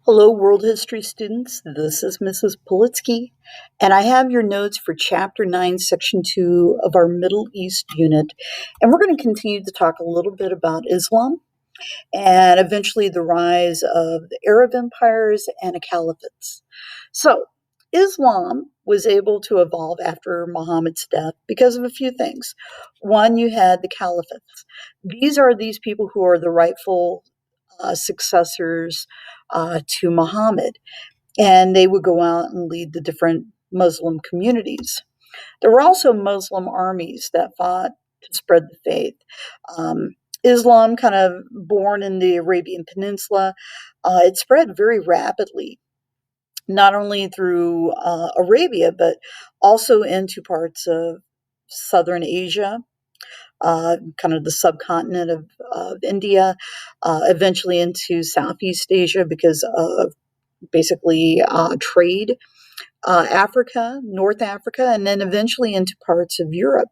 Hello, world history students. This is Mrs. Politsky, and I have your notes for Chapter 9, Section 2 of our Middle East unit. And we're going to continue to talk a little bit about Islam and eventually the rise of the Arab empires and the caliphates. So, Islam was able to evolve after Muhammad's death because of a few things. One, you had the caliphates. These are these people who are the rightful successors to Muhammad, and they would go out and lead the different Muslim communities. There were also Muslim armies that fought to spread the faith. Um, Islam, kind of born in the Arabian Peninsula, it spread very rapidly, not only through Arabia, but also into parts of southern Asia, kind of the subcontinent of India, eventually into Southeast Asia because of basically trade, Africa, North Africa, and then eventually into parts of Europe.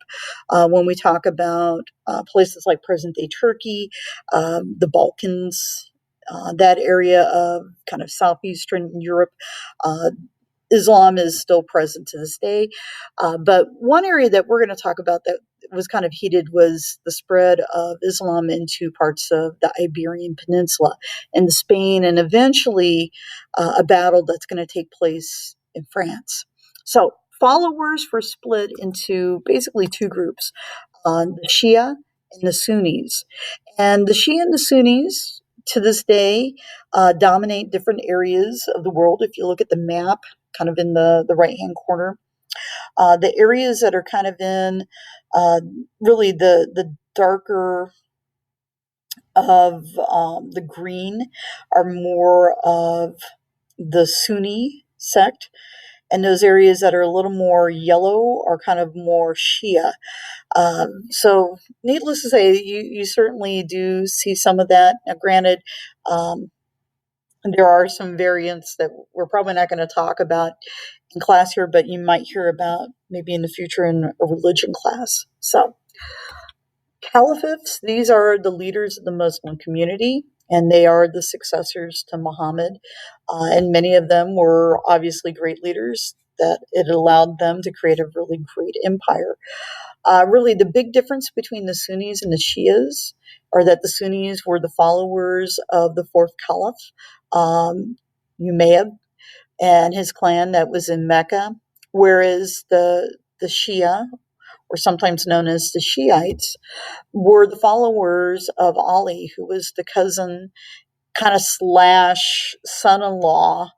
When we talk about places like present day Turkey, the Balkans, that area of kind of southeastern Europe, uh, Islam is still present to this day. But one area that we're going to talk about that was kind of heated was the spread of Islam into parts of the Iberian Peninsula and Spain, and eventually a battle that's going to take place in France. So followers were split into basically two groups, the Shia and the Sunnis. And the Shia and the Sunnis to this day dominate different areas of the world. If you look at the map, kind of in the right hand corner, the areas that are kind of in uh, really the darker of the green are more of the Sunni sect, and those areas that are a little more yellow are kind of more Shia. So, needless to say, you certainly do see some of that. Now, granted, um, there are some variants that we're probably not going to talk about in class here, but you might hear about maybe in the future in a religion class. So, caliphates, these are the leaders of the Muslim community, and they are the successors to Muhammad. And many of them were obviously great leaders that it allowed them to create a really great empire. Really, the big difference between the Sunnis and the Shias are that the Sunnis were the followers of the fourth caliph, um, Umayyad, and his clan that was in Mecca, whereas the Shia, or sometimes known as the Shiites, were the followers of Ali, who was the cousin, kind of slash son-in-law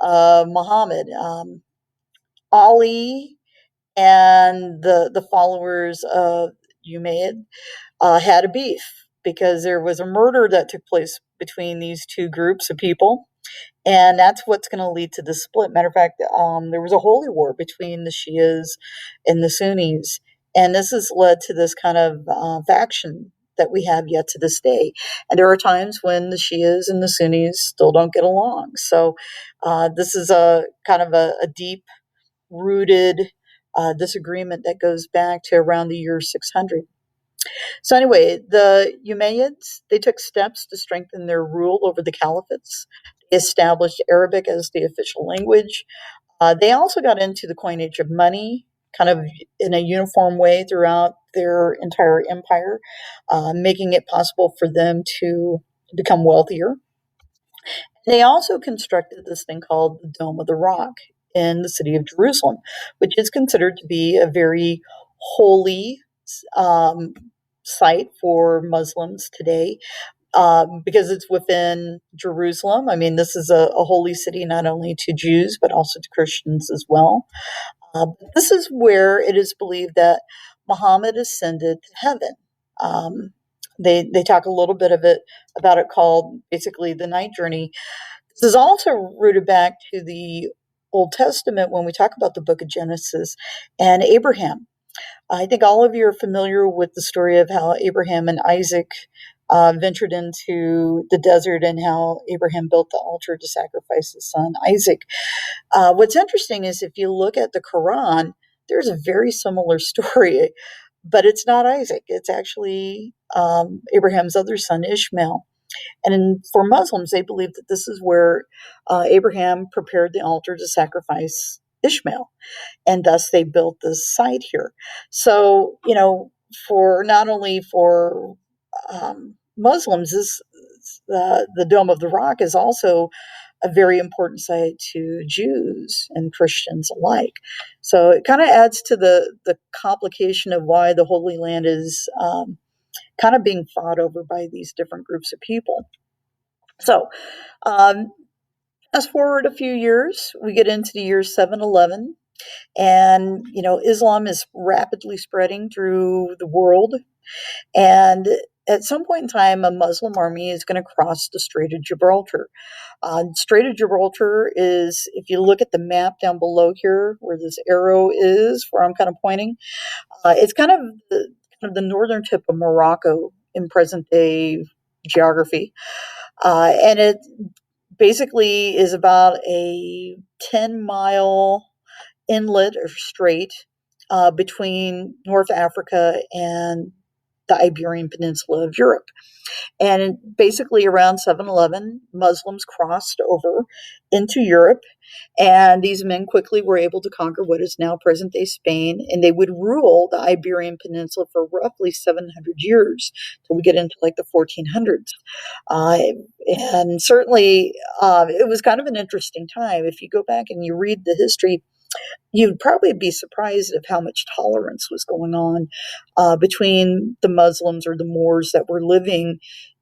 of Muhammad. Ali and the followers of Umayyad had a beef because there was a murder that took place between these two groups of people. And that's what's going to lead to the split. Matter of fact, there was a holy war between the Shias and the Sunnis. And this has led to this kind of faction that we have yet to this day. And there are times when the Shias and the Sunnis still don't get along. So this is a kind of a deep rooted disagreement that goes back to around the year 600. So anyway, the Umayyads, they took steps to strengthen their rule over the caliphates. They established Arabic as the official language. They also got into the coinage of money, kind of in a uniform way throughout their entire empire, making it possible for them to become wealthier. They also constructed this thing called the Dome of the Rock in the city of Jerusalem, which is considered to be a very holy um, site for Muslims today, because it's within Jerusalem. I mean, this is a holy city not only to Jews but also to Christians as well. This is where it is believed that Muhammad ascended to heaven. Um, they talk a little bit of it about it called basically the night journey. This is also rooted back to the Old Testament when we talk about the book of Genesis and Abraham. I think all of you are familiar with the story of how Abraham and Isaac ventured into the desert and how Abraham built the altar to sacrifice his son Isaac. What's interesting is if you look at the Quran, there's a very similar story, but it's not Isaac. It's actually Abraham's other son, Ishmael. For Muslims, they believe that this is where Abraham prepared the altar to sacrifice Ishmael, and thus they built this site here. So, for not only for Muslims, the Dome of the Rock is also a very important site to Jews and Christians alike. So it kind of adds to the complication of why the Holy Land is kind of being fought over by these different groups of people. So, um, fast forward a few years, we get into the year 711, and Islam is rapidly spreading through the world. And at some point in time, a Muslim army is going to cross the Strait of Gibraltar. Strait of Gibraltar is, if you look at the map down below here, where this arrow is, where I'm kind of pointing, it's kind of the northern tip of Morocco in present day geography, and it basically is about a 10-mile inlet or strait between North Africa and the Iberian Peninsula of Europe. And basically, around 711, Muslims crossed over into Europe, and these men quickly were able to conquer what is now present day Spain, and they would rule the Iberian Peninsula for roughly 700 years. So we get into like the 1400s. Uh, and certainly, it was kind of an interesting time. If you go back and you read the history, you'd probably be surprised of how much tolerance was going on between the Muslims or the Moors that were living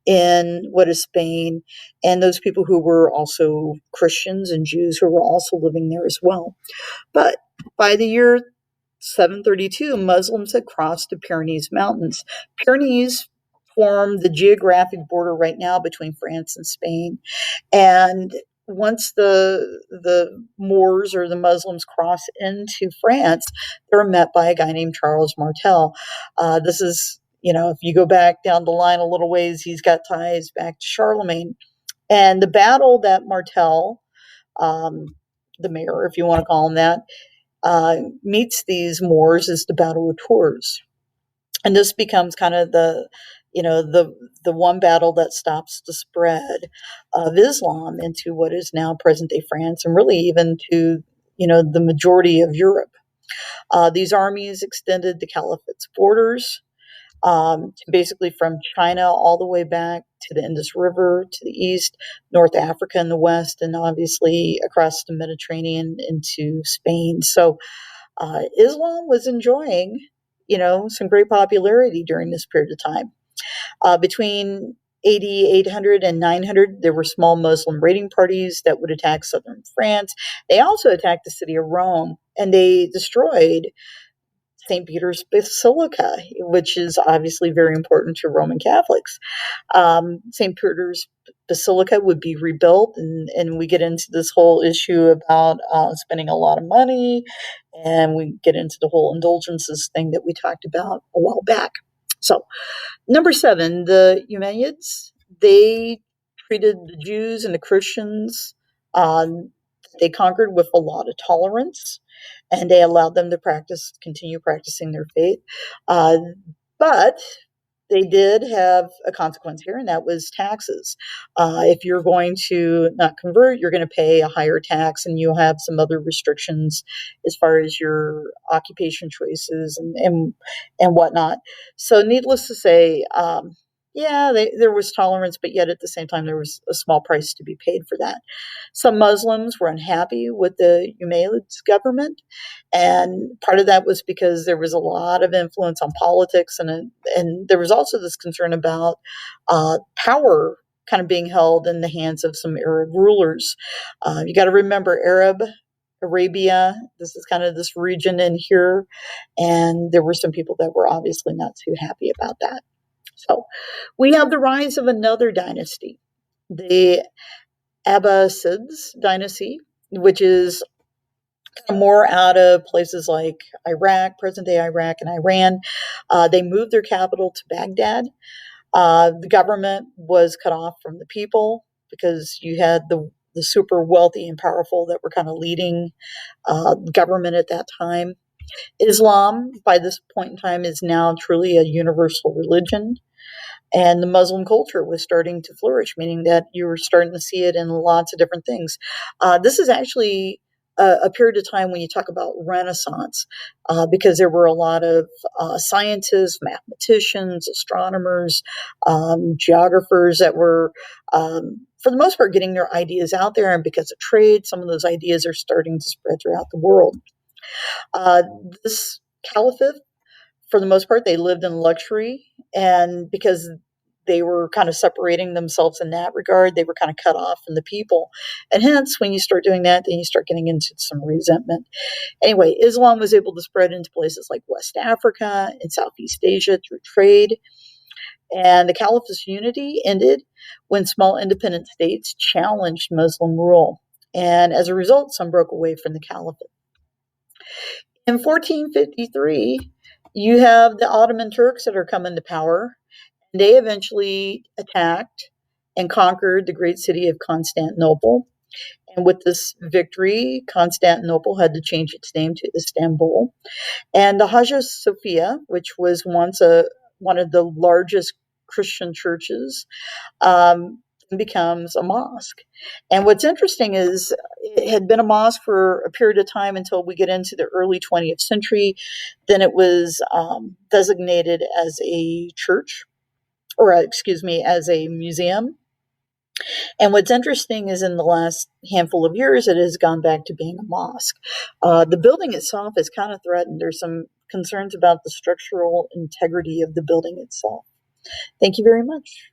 in what is Spain and those people who were also Christians and Jews who were also living there as well. But by the year 732, Muslims had crossed the Pyrenees Mountains. Pyrenees form the geographic border right now between France and Spain. And once the Moors or the Muslims cross into France, they're met by a guy named Charles Martel. This is, if you go back down the line a little ways, he's got ties back to Charlemagne. And the battle that Martel, um, the mayor, if you want to call him that, meets these Moors is the Battle of Tours. And this becomes kind of the one battle that stops the spread of Islam into what is now present day France and really even to the majority of Europe. These armies extended the caliphate's borders, basically from China all the way back to the Indus River to the east, North Africa in the west, and obviously across the Mediterranean into Spain. So Islam was enjoying, some great popularity during this period of time. Between AD 800 and 900, there were small Muslim raiding parties that would attack southern France. They also attacked the city of Rome, and they destroyed St. Peter's Basilica, which is obviously very important to Roman Catholics. St. Peter's Basilica would be rebuilt, and we get into this whole issue about spending a lot of money, and we get into the whole indulgences thing that we talked about a while back. So, number 7, the Umayyads, they treated the Jews and the Christians, they conquered with a lot of tolerance, and they allowed them to continue practicing their faith. Uh, but they did have a consequence here, and that was taxes. If you're going to not convert, you're going to pay a higher tax, and you'll have some other restrictions as far as your occupation choices and whatnot. So, needless to say, yeah, there was tolerance, but yet at the same time, there was a small price to be paid for that. Some Muslims were unhappy with the Umayyads government, and part of that was because there was a lot of influence on politics, and there was also this concern about power kind of being held in the hands of some Arab rulers. You got to remember Arabia. This is kind of this region in here, and there were some people that were obviously not too happy about that. So we have the rise of another dynasty, the Abbasids dynasty, which is more out of places like Iraq, present day Iraq, and Iran. They moved their capital to Baghdad. The government was cut off from the people because you had the super wealthy and powerful that were kind of leading government at that time. Islam, by this point in time, is now truly a universal religion. And the Muslim culture was starting to flourish, meaning that you were starting to see it in lots of different things. This is actually a period of time when you talk about Renaissance, because there were a lot of scientists, mathematicians, astronomers, geographers that were, for the most part, getting their ideas out there. And because of trade, some of those ideas are starting to spread throughout the world. Uh, this caliphate, for the most part, they lived in luxury, and because they were kind of separating themselves in that regard, they were kind of cut off from the people. And hence, when you start doing that, then you start getting into some resentment. Anyway, Islam was able to spread into places like West Africa and Southeast Asia through trade. And the caliphate's unity ended when small independent states challenged Muslim rule. And as a result, some broke away from the caliphate. In 1453, you have the Ottoman Turks that are coming to power. They eventually attacked and conquered the great city of Constantinople. And with this victory, Constantinople had to change its name to Istanbul. And the Hagia Sophia, which was once one of the largest Christian churches, um, becomes a mosque. And what's interesting is it had been a mosque for a period of time until we get into the early 20th century. Then it was designated as a church, or excuse me, as a museum. And what's interesting is in the last handful of years, it has gone back to being a mosque. The building itself is kind of threatened. There's some concerns about the structural integrity of the building itself. Thank you very much.